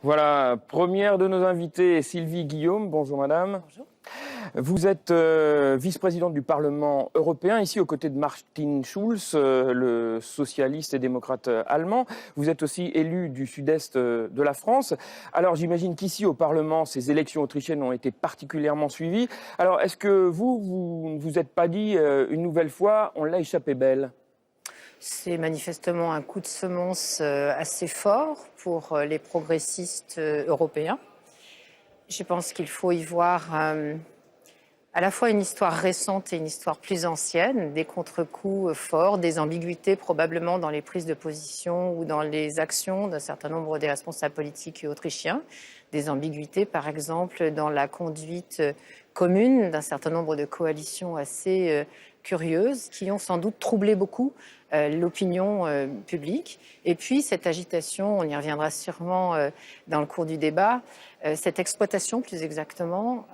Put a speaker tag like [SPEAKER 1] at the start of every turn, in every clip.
[SPEAKER 1] Voilà, première de nos invités, Sylvie Guillaume. Bonjour madame.
[SPEAKER 2] Bonjour.
[SPEAKER 1] Vous êtes vice-présidente du Parlement européen, ici aux côtés de Martin Schulz, le socialiste et démocrate allemand. Vous êtes aussi élu du sud-est de la France. Alors j'imagine qu'ici au Parlement, ces élections autrichiennes ont été particulièrement suivies. Alors est-ce que vous ne vous êtes pas dit une nouvelle fois, on l'a échappé belle ?
[SPEAKER 2] C'est manifestement un coup de semonce assez fort pour les progressistes européens. Je pense qu'il faut y voir à la fois une histoire récente et une histoire plus ancienne, des contre-coups forts, des ambiguïtés probablement dans les prises de position ou dans les actions d'un certain nombre des responsables politiques autrichiens, des ambiguïtés par exemple dans la conduite commune d'un certain nombre de coalitions assez curieuses qui ont sans doute troublé beaucoup l'opinion publique. Et puis cette agitation, on y reviendra sûrement dans le cours du débat, cette exploitation plus exactement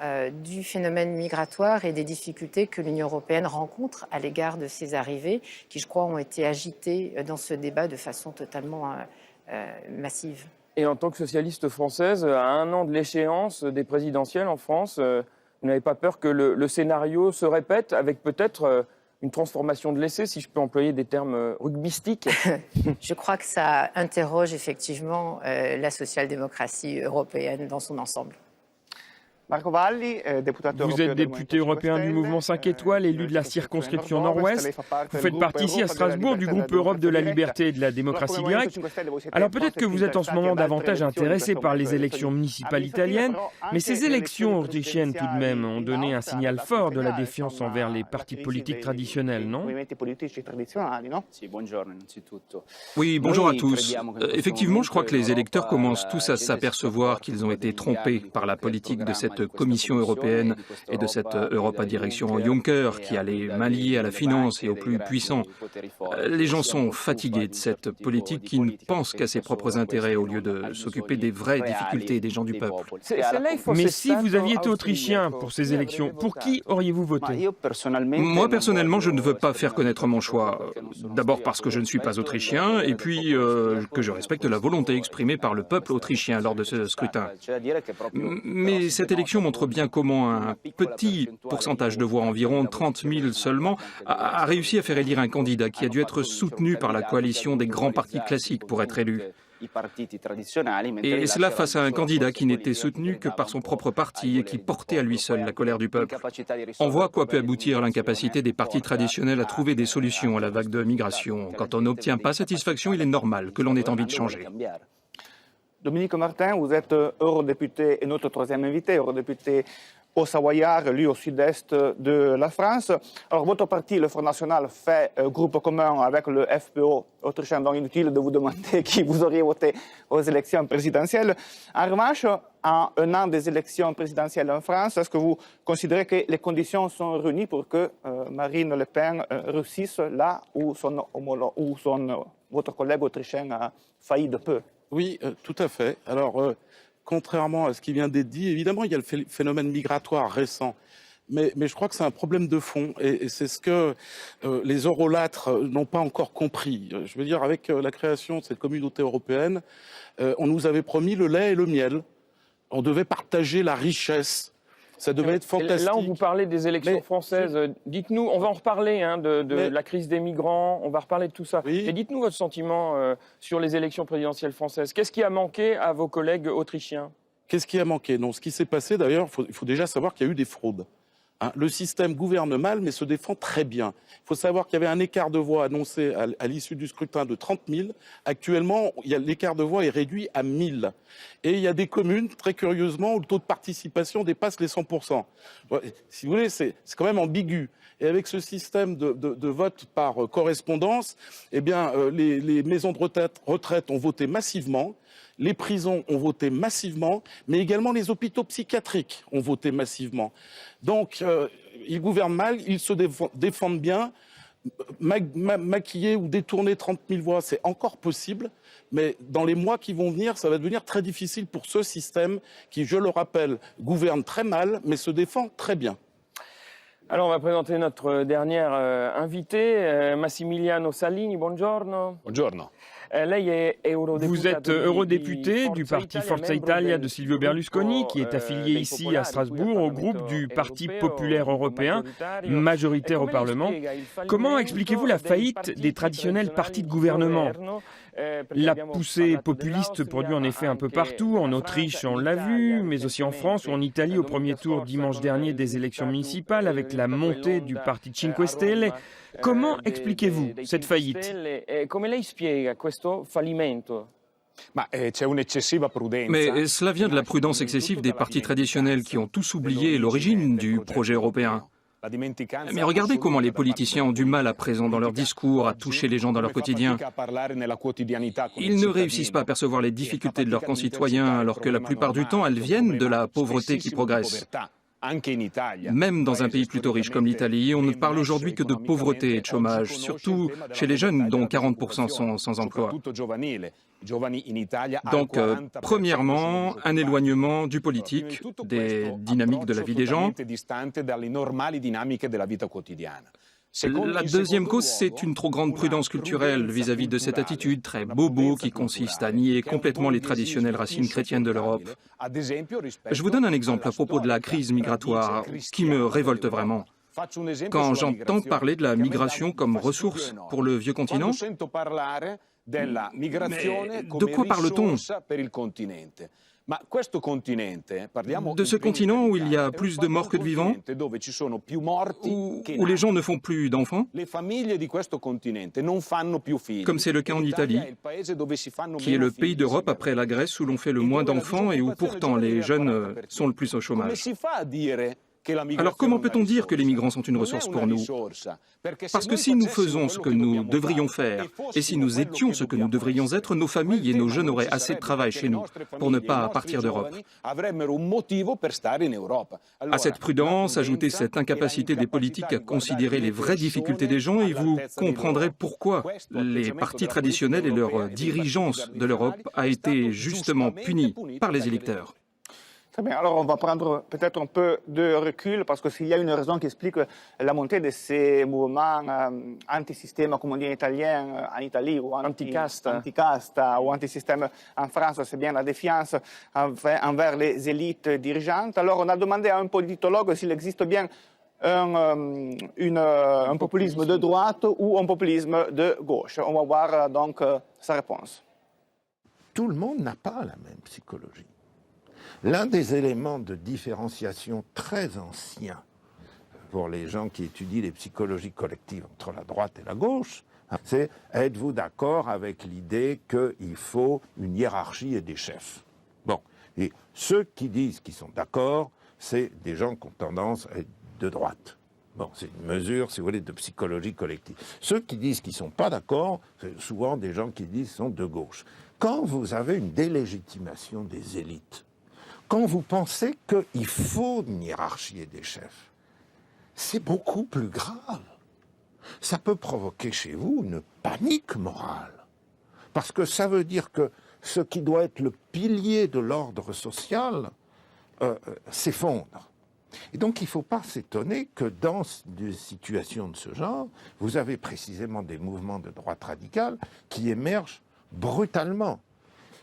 [SPEAKER 2] du phénomène migratoire et des difficultés que l'Union européenne rencontre à l'égard de ces arrivées qui, je crois, ont été agitées dans ce débat de façon totalement massive.
[SPEAKER 1] Et en tant que socialiste française, à 1 an de l'échéance des présidentielles en France, vous n'avez pas peur que le scénario se répète avec peut-être une transformation de l'essai, si je peux employer des termes rugbystiques?
[SPEAKER 2] Je crois que ça interroge effectivement la social-démocratie européenne dans son ensemble.
[SPEAKER 3] Marco Valli,
[SPEAKER 4] Vous êtes député européen du mouvement 5 étoiles, élu de la circonscription Nord-Ouest. Vous faites partie ici à Strasbourg du groupe Europe de la liberté et de la démocratie directe. Alors peut-être que vous êtes en ce moment davantage intéressé par les élections municipales italiennes, mais ces élections autrichiennes tout de même ont donné un signal fort de la défiance envers les partis politiques traditionnels, non?
[SPEAKER 5] Oui, bonjour à tous. Effectivement, je crois que les électeurs commencent tous à s'apercevoir qu'ils ont été trompés par la politique de cette Commission européenne et de cette Europe à direction Juncker qui allait m'allier à la finance et aux plus puissants. Les gens sont fatigués de cette politique qui ne pense qu'à ses propres intérêts au lieu de s'occuper des vraies difficultés des gens du peuple.
[SPEAKER 1] Mais si vous aviez été autrichien pour ces élections, pour qui auriez-vous voté?
[SPEAKER 5] Moi, personnellement, je ne veux pas faire connaître mon choix. D'abord parce que je ne suis pas autrichien et puis que je respecte la volonté exprimée par le peuple autrichien lors de ce scrutin. Mais cette élection montre bien comment un petit pourcentage de voix, environ 30 000 seulement, a réussi à faire élire un candidat qui a dû être soutenu par la coalition des grands partis classiques pour être élu. Et cela face à un candidat qui n'était soutenu que par son propre parti et qui portait à lui seul la colère du peuple. On voit à quoi peut aboutir l'incapacité des partis traditionnels à trouver des solutions à la vague de migration. Quand on n'obtient pas satisfaction, il est normal que l'on ait envie de changer.
[SPEAKER 3] Dominique Martin, vous êtes eurodéputé et notre troisième invité, eurodéputé au Savoyard, lui au sud-est de la France. Alors votre parti, le Front National, fait groupe commun avec le FPÖ autrichien, donc inutile de vous demander qui vous auriez voté aux élections présidentielles. En revanche, à 1 an des élections présidentielles en France, est-ce que vous considérez que les conditions sont réunies pour que Marine Le Pen réussisse là où votre collègue autrichien a failli de peu?
[SPEAKER 6] Oui, tout à fait. Alors, contrairement à ce qui vient d'être dit, évidemment, il y a le phénomène migratoire récent. Mais je crois que c'est un problème de fond et c'est ce que les eurolâtres n'ont pas encore compris. Je veux dire, avec la création de cette communauté européenne, on nous avait promis le lait et le miel. On devait partager la richesse. Ça devait être fantastique.
[SPEAKER 1] Là, on vous parlait des élections françaises. Dites-nous, on va en reparler de la crise des migrants, on va reparler de tout ça.
[SPEAKER 6] Oui.
[SPEAKER 1] Mais dites-nous votre sentiment sur les élections présidentielles françaises. Qu'est-ce qui a manqué à vos collègues autrichiens?
[SPEAKER 6] Qu'est-ce qui a manqué? Non, ce qui s'est passé d'ailleurs, il faut déjà savoir qu'il y a eu des fraudes. Le système gouverne mal, mais se défend très bien. Il faut savoir qu'il y avait un écart de voix annoncé à l'issue du scrutin de 30 000. Actuellement, l'écart de voix est réduit à 1 000. Et il y a des communes, très curieusement, où le taux de participation dépasse les 100%. Si vous voulez, c'est quand même ambigu. Et avec ce système de vote par correspondance, eh bien, les maisons de retraite ont voté massivement. Les prisons ont voté massivement, mais également les hôpitaux psychiatriques ont voté massivement. Donc, ils gouvernent mal, ils se défendent bien. Maquiller ou détourner 30 000 voix, c'est encore possible, mais dans les mois qui vont venir, ça va devenir très difficile pour ce système qui, je le rappelle, gouverne très mal, mais se défend très bien.
[SPEAKER 1] Alors, on va présenter notre dernière invitée, Massimiliano Salini. Buongiorno.
[SPEAKER 7] Buongiorno.
[SPEAKER 4] Vous êtes eurodéputé du parti Forza Italia de Silvio Berlusconi, qui est affilié ici à Strasbourg au groupe du Parti populaire européen, majoritaire au Parlement. Comment expliquez-vous la faillite des traditionnels partis de gouvernement ? La poussée populiste produit en effet un peu partout. En Autriche, on l'a vu, mais aussi en France ou en Italie au premier tour dimanche dernier des élections municipales avec la montée du parti Cinque Stelle. Comment expliquez-vous cette faillite ?
[SPEAKER 5] Mais cela vient de la prudence excessive des partis traditionnels qui ont tous oublié l'origine du projet européen. Mais regardez comment les politiciens ont du mal à présent dans leur discours à toucher les gens dans leur quotidien. Ils ne réussissent pas à percevoir les difficultés de leurs concitoyens alors que la plupart du temps elles viennent de la pauvreté qui progresse. Même dans un pays plutôt riche comme l'Italie, on ne parle aujourd'hui que de pauvreté et de chômage, surtout chez les jeunes dont 40% sont sans emploi. Donc, premièrement, un éloignement du politique, des dynamiques de la vie des gens. La deuxième cause, c'est une trop grande prudence culturelle vis-à-vis de cette attitude très bobo qui consiste à nier complètement les traditionnelles racines chrétiennes de l'Europe. Je vous donne un exemple à propos de la crise migratoire qui me révolte vraiment. Quand j'entends parler de la migration comme ressource pour le vieux continent, mais de quoi parle-t-on ? De ce continent où il y a plus de morts que de vivants, où les gens ne font plus d'enfants, comme c'est le cas en Italie, qui est le pays d'Europe après la Grèce où l'on fait le moins d'enfants et où pourtant les jeunes sont le plus au chômage. Alors comment peut-on dire que les migrants sont une ressource pour nous ? Parce que si nous faisons ce que nous devrions faire, et si nous étions ce que nous devrions être, nos familles et nos jeunes auraient assez de travail chez nous pour ne pas partir d'Europe. À cette prudence, ajoutez cette incapacité des politiques à considérer les vraies difficultés des gens et vous comprendrez pourquoi les partis traditionnels et leur dirigeance de l'Europe a été justement punis par les électeurs.
[SPEAKER 3] Très bien, alors on va prendre peut-être un peu de recul parce que s'il y a une raison qui explique la montée de ces mouvements anti-système, comme on dit en italien, en Italie, ou anti-casta ou anti-système en France, c'est bien la défiance envers les élites dirigeantes. Alors on a demandé à un politologue s'il existe bien un populisme de droite ou un populisme de gauche. On va voir donc sa réponse.
[SPEAKER 7] Tout le monde n'a pas la même psychologie. L'un des éléments de différenciation très anciens pour les gens qui étudient les psychologies collectives entre la droite et la gauche, c'est êtes-vous d'accord avec l'idée qu'il faut une hiérarchie et des chefs ? Bon, et ceux qui disent qu'ils sont d'accord, c'est des gens qui ont tendance à être de droite. Bon, c'est une mesure, si vous voulez, de psychologie collective. Ceux qui disent qu'ils ne sont pas d'accord, c'est souvent des gens qui disent qu'ils sont de gauche. Quand vous avez une délégitimation des élites, quand vous pensez qu'il faut une hiérarchie et des chefs, c'est beaucoup plus grave. Ça peut provoquer chez vous une panique morale. Parce que ça veut dire que ce qui doit être le pilier de l'ordre social s'effondre. Et donc il ne faut pas s'étonner que dans des situations de ce genre, vous avez précisément des mouvements de droite radicale qui émergent brutalement.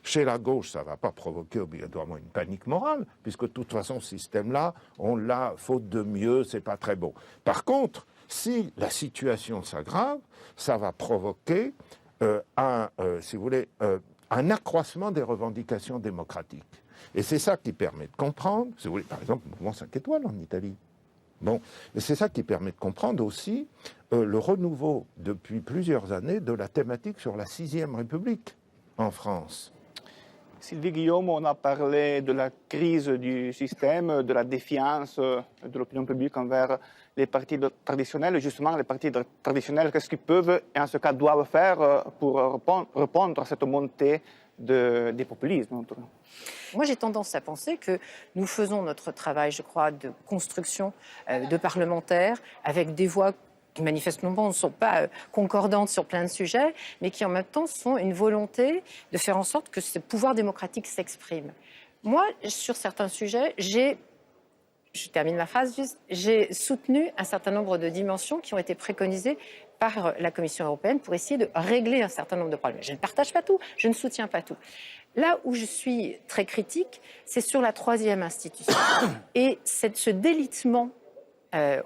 [SPEAKER 7] Chez la gauche, ça ne va pas provoquer obligatoirement une panique morale, puisque de toute façon, ce système-là, on l'a faute de mieux, c'est pas très bon. Par contre, si la situation s'aggrave, ça va provoquer si vous voulez, un accroissement des revendications démocratiques. Et c'est ça qui permet de comprendre, si vous voulez, par exemple, le mouvement 5 étoiles en Italie. Bon, et c'est ça qui permet de comprendre aussi le renouveau depuis plusieurs années de la thématique sur la 6e République en France.
[SPEAKER 3] Sylvie Guillaume, on a parlé de la crise du système, de la défiance de l'opinion publique envers les partis traditionnels. Justement, les partis traditionnels, qu'est-ce qu'ils peuvent et en ce cas doivent faire pour répondre à cette montée des populismes?
[SPEAKER 2] Moi, j'ai tendance à penser que nous faisons notre travail, je crois, de construction de parlementaires avec des voix qui manifestement ne sont pas concordantes sur plein de sujets, mais qui en même temps sont une volonté de faire en sorte que ce pouvoir démocratique s'exprime. Moi, sur certains sujets, je termine ma phrase juste, j'ai soutenu un certain nombre de dimensions qui ont été préconisées par la Commission européenne pour essayer de régler un certain nombre de problèmes. Je ne partage pas tout, je ne soutiens pas tout. Là où je suis très critique, c'est sur la troisième institution et ce délitement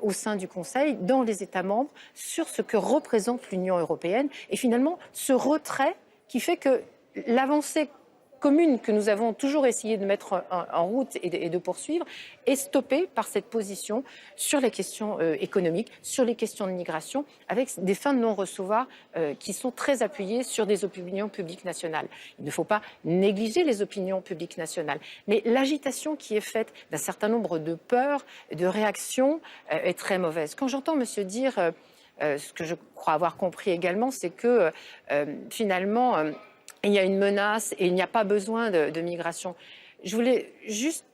[SPEAKER 2] au sein du Conseil, dans les États membres, sur ce que représente l'Union européenne et finalement ce retrait qui fait que l'avancée commune que nous avons toujours essayé de mettre en route et de poursuivre est stoppée par cette position sur les questions économiques, sur les questions de migration, avec des fins de non-recevoir qui sont très appuyées sur des opinions publiques nationales. Il ne faut pas négliger les opinions publiques nationales, mais l'agitation qui est faite d'un certain nombre de peurs, de réactions est très mauvaise. Quand j'entends monsieur dire, ce que je crois avoir compris également, c'est que finalement il y a une menace et il n'y a pas besoin de migration. Je voulais juste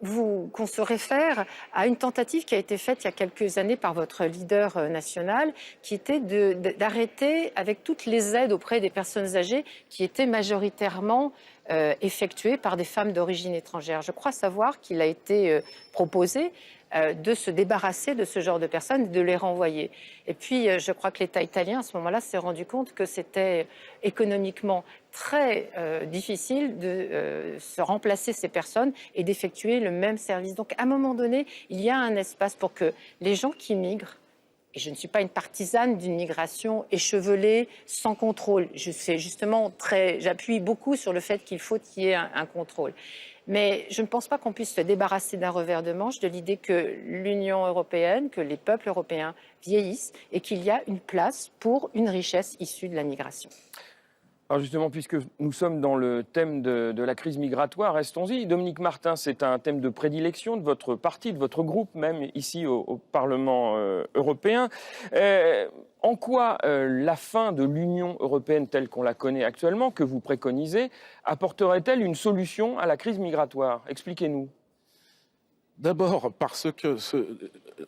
[SPEAKER 2] qu'on se réfère à une tentative qui a été faite il y a quelques années par votre leader national, qui était d'arrêter avec toutes les aides auprès des personnes âgées qui étaient majoritairement effectuées par des femmes d'origine étrangère. Je crois savoir qu'il a été proposé de se débarrasser de ce genre de personnes et de les renvoyer. Et puis, je crois que l'État italien, à ce moment-là, s'est rendu compte que c'était économiquement très difficile de se remplacer ces personnes et d'effectuer le même service. Donc, à un moment donné, il y a un espace pour que les gens qui migrent, et je ne suis pas une partisane d'une migration échevelée, sans contrôle. J'appuie beaucoup sur le fait qu'il faut qu'il y ait un contrôle. Mais je ne pense pas qu'on puisse se débarrasser d'un revers de manche de l'idée que l'Union européenne, que les peuples européens vieillissent et qu'il y a une place pour une richesse issue de la migration.
[SPEAKER 1] Alors justement, puisque nous sommes dans le thème de la crise migratoire, restons-y. Dominique Martin, c'est un thème de prédilection de votre parti, de votre groupe même, ici au Parlement européen. En quoi la fin de l'Union européenne telle qu'on la connaît actuellement, que vous préconisez, apporterait-elle une solution à la crise migratoire? Expliquez-nous.
[SPEAKER 6] D'abord parce que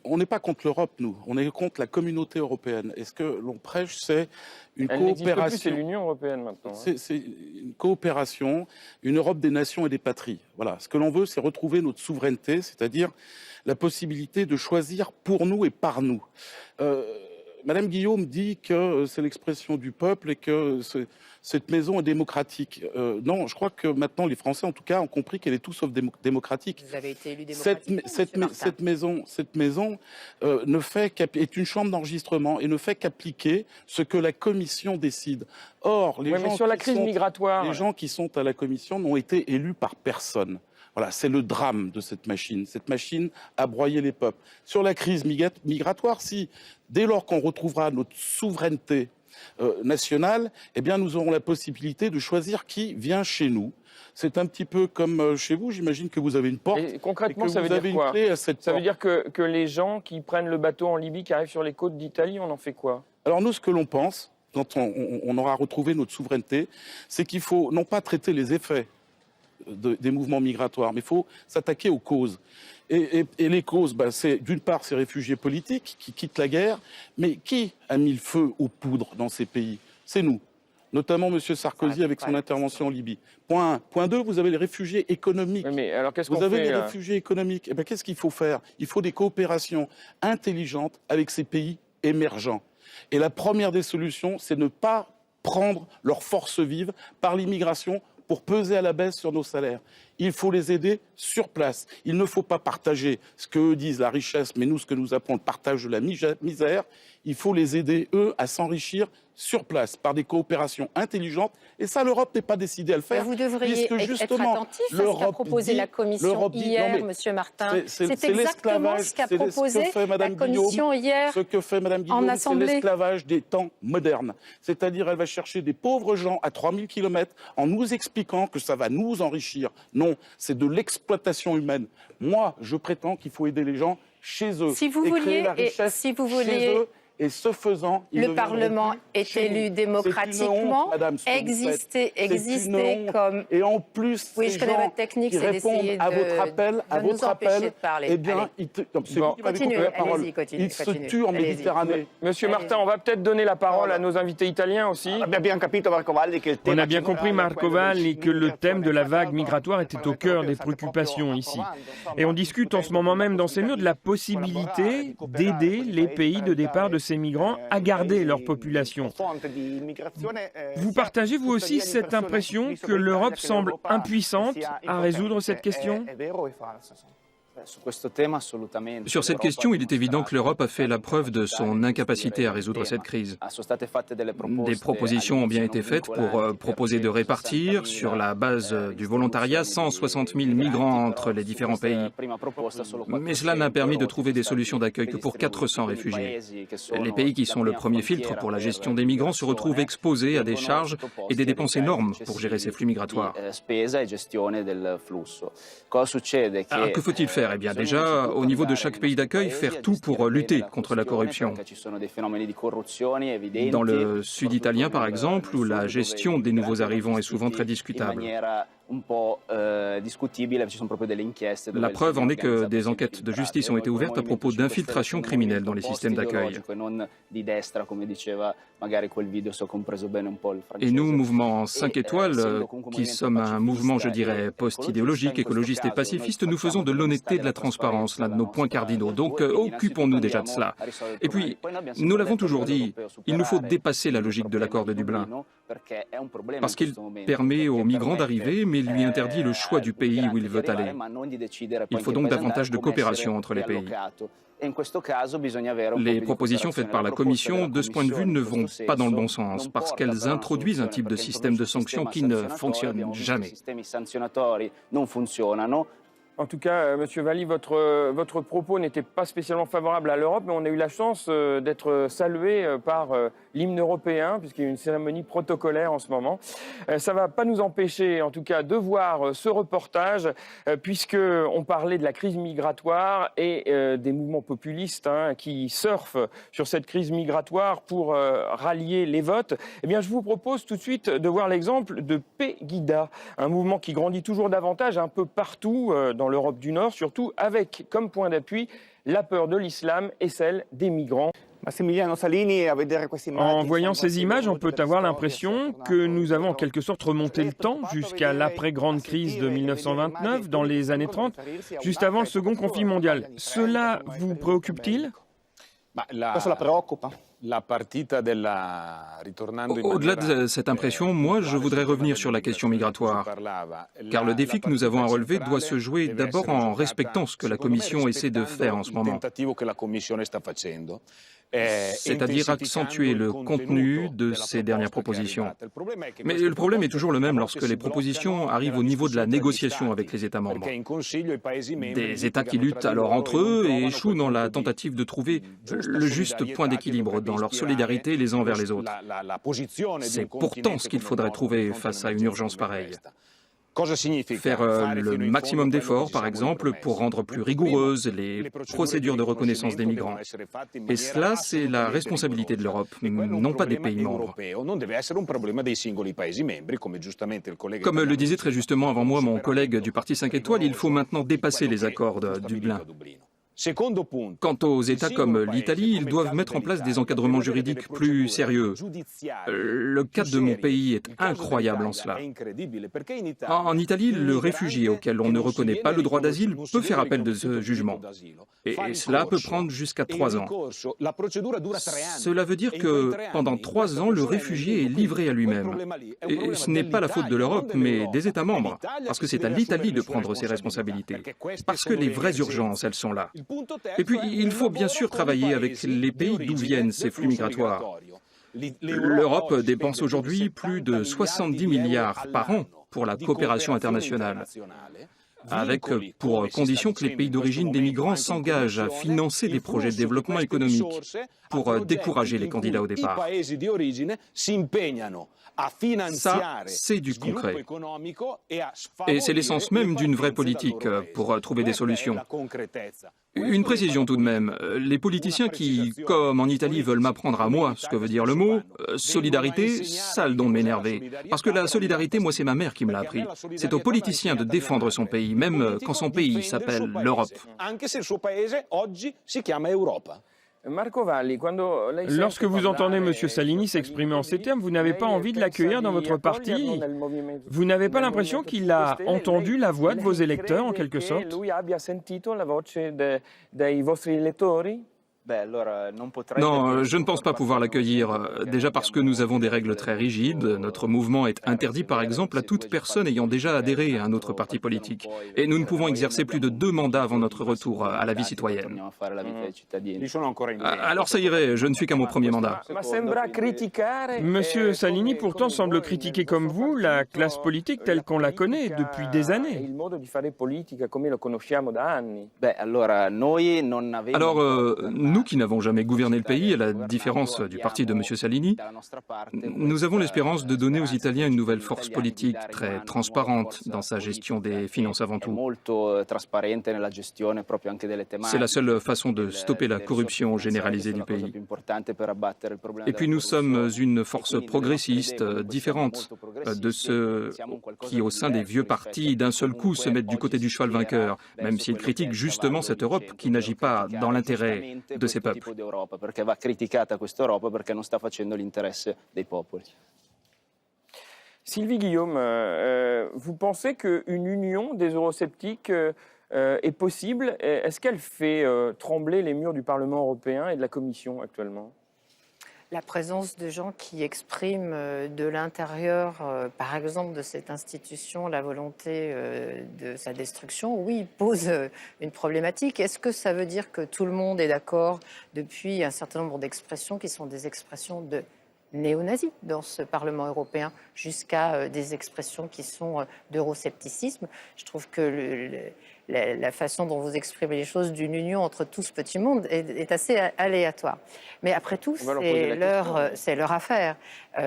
[SPEAKER 6] on n'est pas contre l'Europe, nous. On est contre la communauté européenne. Et ce que l'on prêche, c'est une coopération.
[SPEAKER 1] C'est l'Union européenne maintenant.
[SPEAKER 6] C'est une coopération, une Europe des nations et des patries. Voilà. Ce que l'on veut, c'est retrouver notre souveraineté, c'est-à-dire la possibilité de choisir pour nous et par nous. Madame Guillaume dit que c'est l'expression du peuple et que cette maison est démocratique. Non, je crois que maintenant les Français, en tout cas, ont compris qu'elle est tout sauf démocratique.
[SPEAKER 2] Vous avez été élu démocratiquement,
[SPEAKER 6] cette maison est une chambre d'enregistrement et ne fait qu'appliquer ce que la Commission décide. Or, les gens qui sont à la Commission n'ont été élus par personne. Voilà, c'est le drame de cette machine. Cette machine a broyé les peuples. Sur la crise migratoire, dès lors qu'on retrouvera notre souveraineté nationale, eh bien, nous aurons la possibilité de choisir qui vient chez nous. C'est un petit peu comme chez vous. J'imagine que vous avez une porte.
[SPEAKER 1] Et concrètement,
[SPEAKER 6] et que
[SPEAKER 1] ça veut dire quoi? Ça veut dire que les gens qui prennent le bateau en Libye, qui arrivent sur les côtes d'Italie, on en fait quoi?
[SPEAKER 6] Alors nous, ce que l'on pense, quand on aura retrouvé notre souveraineté, c'est qu'il faut non pas traiter les effets des mouvements migratoires, mais il faut s'attaquer aux causes. Et les causes, c'est d'une part ces réfugiés politiques qui quittent la guerre, mais qui a mis le feu aux poudres dans ces pays? C'est nous, notamment M. Sarkozy avec son intervention en Libye. Point 1. Point 2, vous avez les réfugiés économiques.
[SPEAKER 1] Mais alors,
[SPEAKER 6] vous avez les réfugiés économiques. Eh bien, qu'est-ce qu'il faut faire? Il faut des coopérations intelligentes avec ces pays émergents. Et la première des solutions, c'est ne pas prendre leur force vive par l'immigration pour peser à la baisse sur nos salaires. Il faut les aider sur place. Il ne faut pas partager ce qu'eux disent la richesse, mais nous, ce que nous appelons le partage de la misère. Il faut les aider, eux, à s'enrichir sur place par des coopérations intelligentes. Et ça, l'Europe n'est pas décidée à le faire.
[SPEAKER 2] Mais vous devriez être attentif à ce qu'a proposé la Commission hier, Monsieur Martin. C'est exactement ce qu'a proposé la Commission hier
[SPEAKER 6] ce que fait Madame Guillaume, c'est l'esclavage des temps modernes. C'est-à-dire, elle va chercher des pauvres gens à 3000 km en nous expliquant que ça va nous enrichir. Non, c'est de l'exploitation humaine. Moi, je prétends qu'il faut aider les gens chez eux.
[SPEAKER 2] Si vous vouliez,
[SPEAKER 6] chez eux. Et ce faisant,
[SPEAKER 2] le Parlement est élu démocratiquement, exister comme.
[SPEAKER 6] Et en plus,
[SPEAKER 2] oui, je connais votre technique, c'est d'essayer
[SPEAKER 6] à votre appel,
[SPEAKER 2] de parler.
[SPEAKER 6] Eh bien,
[SPEAKER 2] Continuez,
[SPEAKER 6] il se tue en Méditerranée.
[SPEAKER 1] Monsieur Martin, on va peut-être donner la parole à nos invités italiens aussi.
[SPEAKER 4] On a bien compris, Marco Valli, que le thème de la vague migratoire était au cœur des préoccupations ici. Et on discute en ce moment même dans ces murs de la possibilité d'aider les pays de départ de ces migrants à garder leur population. Vous partagez vous aussi cette impression que l'Europe semble impuissante à résoudre cette question ?
[SPEAKER 5] Sur cette question, il est évident que l'Europe a fait la preuve de son incapacité à résoudre cette crise. Des propositions ont bien été faites pour proposer de répartir, sur la base du volontariat, 160 000 migrants entre les différents pays. Mais cela n'a permis de trouver des solutions d'accueil que pour 400 réfugiés. Les pays qui sont le premier filtre pour la gestion des migrants se retrouvent exposés à des charges et des dépenses énormes pour gérer ces flux migratoires. Alors, que faut-il faire ? Eh bien, déjà, au niveau de chaque pays d'accueil, faire tout pour lutter contre la corruption. Dans le sud italien, par exemple, où la gestion des nouveaux arrivants est souvent très discutable. La preuve en est que des enquêtes de justice ont été ouvertes à propos d'infiltration criminelle dans les systèmes d'accueil. Et nous, mouvement 5 étoiles, qui sommes un mouvement, je dirais, post-idéologique, écologiste et pacifiste, nous faisons de l'honnêteté et de la transparence l'un de nos points cardinaux. Donc, occupons-nous déjà de cela. Et puis, nous l'avons toujours dit, il nous faut dépasser la logique de l'accord de Dublin. Parce qu'il permet aux migrants d'arriver, mais lui interdit le choix du pays où il veut aller. Il faut donc davantage de coopération entre les pays. Les propositions faites par la Commission, de ce point de vue, ne vont pas dans le bon sens, parce qu'elles introduisent un type de système de sanctions qui ne fonctionne jamais.
[SPEAKER 1] En tout cas, Monsieur Valli, votre propos n'était pas spécialement favorable à l'Europe, mais on a eu la chance d'être salué par l'hymne européen, puisqu'il y a une cérémonie protocolaire en ce moment. Ça ne va pas nous empêcher, en tout cas, de voir ce reportage, puisqu'on parlait de la crise migratoire et des mouvements populistes qui surfent sur cette crise migratoire pour rallier les votes. Eh bien, je vous propose tout de suite de voir l'exemple de Pegida, un mouvement qui grandit toujours davantage un peu partout dans l'Europe du Nord, surtout avec comme point d'appui la peur de l'islam et celle des migrants.
[SPEAKER 4] En voyant ces images, on peut avoir l'impression que nous avons en quelque sorte remonté le temps jusqu'à l'après-grande crise de 1929, dans les années 30, juste avant le second conflit mondial. Cela vous préoccupe-t-il ?
[SPEAKER 5] Au-delà de cette impression, moi, je voudrais revenir sur la question migratoire. Car le défi que nous avons à relever doit se jouer d'abord en respectant ce que la Commission essaie de faire en ce moment. C'est-à-dire accentuer le contenu de ces dernières propositions. Mais le problème est toujours le même lorsque les propositions arrivent au niveau de la négociation avec les États membres. Des États qui luttent alors entre eux et échouent dans la tentative de trouver le juste point d'équilibre dans leur solidarité les uns envers les autres. C'est pourtant ce qu'il faudrait trouver face à une urgence pareille. Faire le maximum d'efforts, par exemple, pour rendre plus rigoureuses les procédures de reconnaissance des migrants. Et cela, c'est la responsabilité de l'Europe, non pas des pays membres. Comme le disait très justement avant moi mon collègue du Parti 5 étoiles, il faut maintenant dépasser les accords de Dublin. Quant aux États comme l'Italie, ils doivent mettre en place des encadrements juridiques plus sérieux. Le cas de mon pays est incroyable en cela. En Italie, le réfugié auquel on ne reconnaît pas le droit d'asile peut faire appel de ce jugement. Et cela peut prendre jusqu'à 3 ans. Cela veut dire que pendant 3 ans, le réfugié est livré à lui-même. Et ce n'est pas la faute de l'Europe, mais des États membres. Parce que c'est à l'Italie de prendre ses responsabilités. Parce que les vraies urgences, elles sont là. Et puis, il faut bien sûr travailler avec les pays d'où viennent ces flux migratoires. L'Europe dépense aujourd'hui plus de 70 milliards par an pour la coopération internationale, avec pour condition que les pays d'origine des migrants s'engagent à financer des projets de développement économique pour décourager les candidats au départ. Ça, c'est du concret. Et c'est l'essence même d'une vraie politique pour trouver des solutions. Une précision tout de même. Les politiciens qui, comme en Italie, veulent m'apprendre à moi ce que veut dire le mot solidarité, ça a le don de m'énerver. Parce que la solidarité, moi, c'est ma mère qui me l'a appris. C'est aux politiciens de défendre son pays, même quand son pays s'appelle l'Europe.
[SPEAKER 4] Lorsque vous entendez M. Salini s'exprimer en ces termes, vous n'avez pas envie de l'accueillir dans votre parti? Vous n'avez pas l'impression qu'il a entendu la voix de vos électeurs, en quelque sorte?
[SPEAKER 5] Non, je ne pense pas pouvoir l'accueillir. Déjà parce que nous avons des règles très rigides. Notre mouvement est interdit, par exemple, à toute personne ayant déjà adhéré à un autre parti politique. Et nous ne pouvons exercer plus de 2 mandats avant notre retour à la vie citoyenne. Alors ça irait, je ne suis qu'à mon premier mandat.
[SPEAKER 4] Monsieur Salini, pourtant, semble critiquer comme vous la classe politique telle qu'on la connaît depuis des années.
[SPEAKER 5] Alors, nous qui n'avons jamais gouverné le pays, à la différence du parti de M. Salini, nous avons l'espérance de donner aux Italiens une nouvelle force politique très transparente dans sa gestion des finances avant tout. C'est la seule façon de stopper la corruption généralisée du pays. Et puis nous sommes une force progressiste, différente de ceux qui, au sein des vieux partis, d'un seul coup se mettent du côté du cheval vainqueur, même s'ils critiquent justement cette Europe qui n'agit pas dans l'intérêt de ses peuples.
[SPEAKER 1] Sylvie Guillaume, vous pensez qu'une union des eurosceptiques est possible? Est-ce qu'elle fait trembler les murs du Parlement européen et de la Commission actuellement?
[SPEAKER 2] La présence de gens qui expriment de l'intérieur, par exemple, de cette institution, la volonté de sa destruction, oui, pose une problématique. Est-ce que ça veut dire que tout le monde est d'accord depuis un certain nombre d'expressions qui sont des expressions de néo-nazis dans ce Parlement européen, jusqu'à des expressions qui sont d'euroscepticisme? Je trouve que la façon dont vous exprimez les choses d'une union entre tout ce petit monde est assez aléatoire. Mais après tout, c'est leur affaire.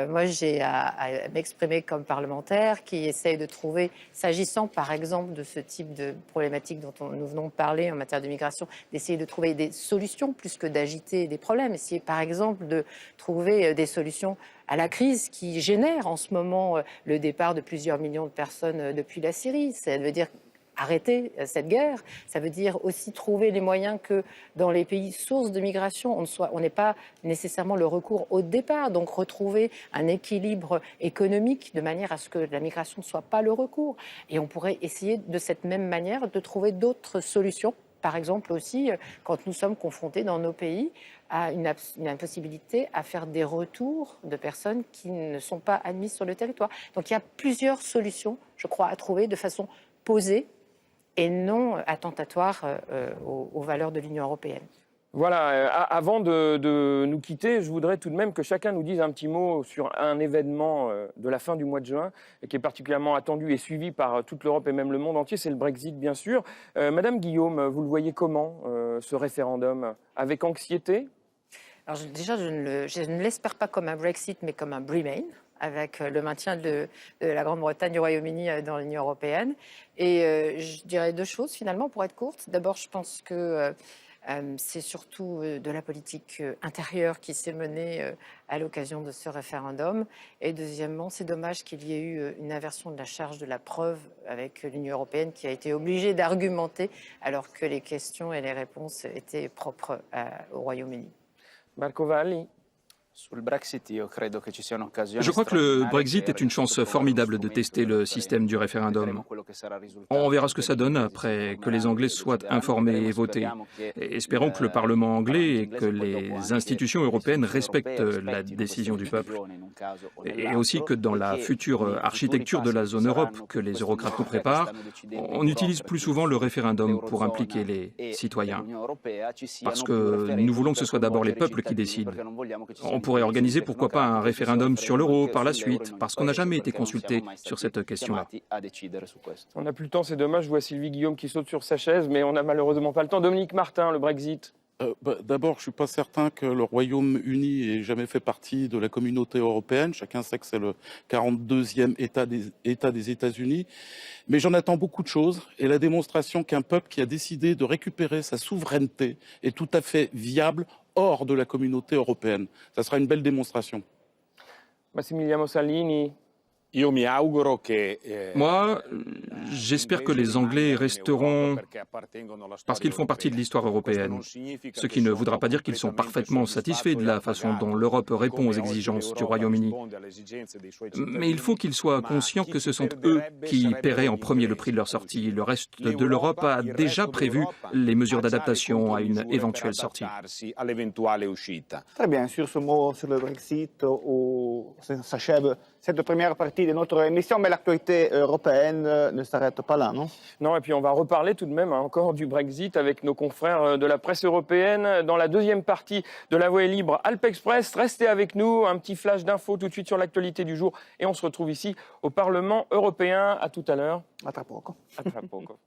[SPEAKER 2] Moi, j'ai à m'exprimer comme parlementaire qui essaye de trouver, s'agissant par exemple de ce type de problématique dont nous venons de parler en matière de migration, d'essayer de trouver des solutions plus que d'agiter des problèmes. Essayer par exemple de trouver des solutions à la crise qui génère en ce moment le départ de plusieurs millions de personnes depuis la Syrie. Ça veut dire arrêter cette guerre, ça veut dire aussi trouver les moyens que dans les pays sources de migration, on n'ait pas nécessairement le recours au départ, donc retrouver un équilibre économique de manière à ce que la migration ne soit pas le recours. Et on pourrait essayer de cette même manière de trouver d'autres solutions. Par exemple aussi, quand nous sommes confrontés dans nos pays à une impossibilité à faire des retours de personnes qui ne sont pas admises sur le territoire. Donc il y a plusieurs solutions, je crois, à trouver de façon posée et non attentatoire aux valeurs de l'Union européenne.
[SPEAKER 1] Voilà, avant de nous quitter, je voudrais tout de même que chacun nous dise un petit mot sur un événement de la fin du mois de juin, qui est particulièrement attendu et suivi par toute l'Europe et même le monde entier, c'est le Brexit bien sûr. Madame Guillaume, vous le voyez comment, ce référendum? Avec anxiété?
[SPEAKER 2] Alors déjà, je ne l'espère pas comme un Brexit, mais comme un Remain, avec le maintien de la Grande-Bretagne, du Royaume-Uni dans l'Union européenne. Et je dirais 2 choses finalement, pour être courte. D'abord, je pense que c'est surtout de la politique intérieure qui s'est menée à l'occasion de ce référendum. Et deuxièmement, c'est dommage qu'il y ait eu une inversion de la charge de la preuve avec l'Union européenne qui a été obligée d'argumenter alors que les questions et les réponses étaient propres au Royaume-Uni.
[SPEAKER 1] Marco Valli.
[SPEAKER 5] Je crois que le Brexit est une chance formidable de tester le système du référendum. On verra ce que ça donne après que les Anglais soient informés et votés. Et espérons que le Parlement anglais et que les institutions européennes respectent la décision du peuple. Et aussi que dans la future architecture de la zone Europe que les eurocrates nous préparent, on utilise plus souvent le référendum pour impliquer les citoyens. Parce que nous voulons que ce soit d'abord les peuples qui décident. On pourrait organiser, pourquoi pas, un référendum sur l'euro par la suite, parce qu'on n'a jamais été consulté sur cette question-là.
[SPEAKER 1] On n'a plus le temps, c'est dommage. Je vois Sylvie Guillaume qui saute sur sa chaise, mais on n'a malheureusement pas le temps. Dominique Martin, le Brexit.
[SPEAKER 6] D'abord, je ne suis pas certain que le Royaume-Uni ait jamais fait partie de la communauté européenne. Chacun sait que c'est le 42e État des États-Unis. Mais j'en attends beaucoup de choses. Et la démonstration qu'un peuple qui a décidé de récupérer sa souveraineté est tout à fait viable hors de la communauté européenne. Ça sera une belle démonstration.
[SPEAKER 1] Massimiliano Salini.
[SPEAKER 5] Moi, j'espère que les Anglais resteront parce qu'ils font partie de l'histoire européenne, ce qui ne voudra pas dire qu'ils sont parfaitement satisfaits de la façon dont l'Europe répond aux exigences du Royaume-Uni. Mais il faut qu'ils soient conscients que ce sont eux qui paieraient en premier le prix de leur sortie. Le reste de l'Europe a déjà prévu les mesures d'adaptation à une éventuelle sortie.
[SPEAKER 3] Très bien, sur ce mot sur le Brexit, où s'achève cette première partie de notre émission, mais l'actualité européenne ne s'arrête pas là, non?
[SPEAKER 1] Non, et puis on va reparler tout de même encore du Brexit avec nos confrères de la presse européenne dans la deuxième partie de La Voix est libre Alp Express. Restez avec nous, un petit flash d'infos tout de suite sur l'actualité du jour et on se retrouve ici au Parlement européen. À tout à l'heure.
[SPEAKER 3] A tra poco.
[SPEAKER 1] À très poco.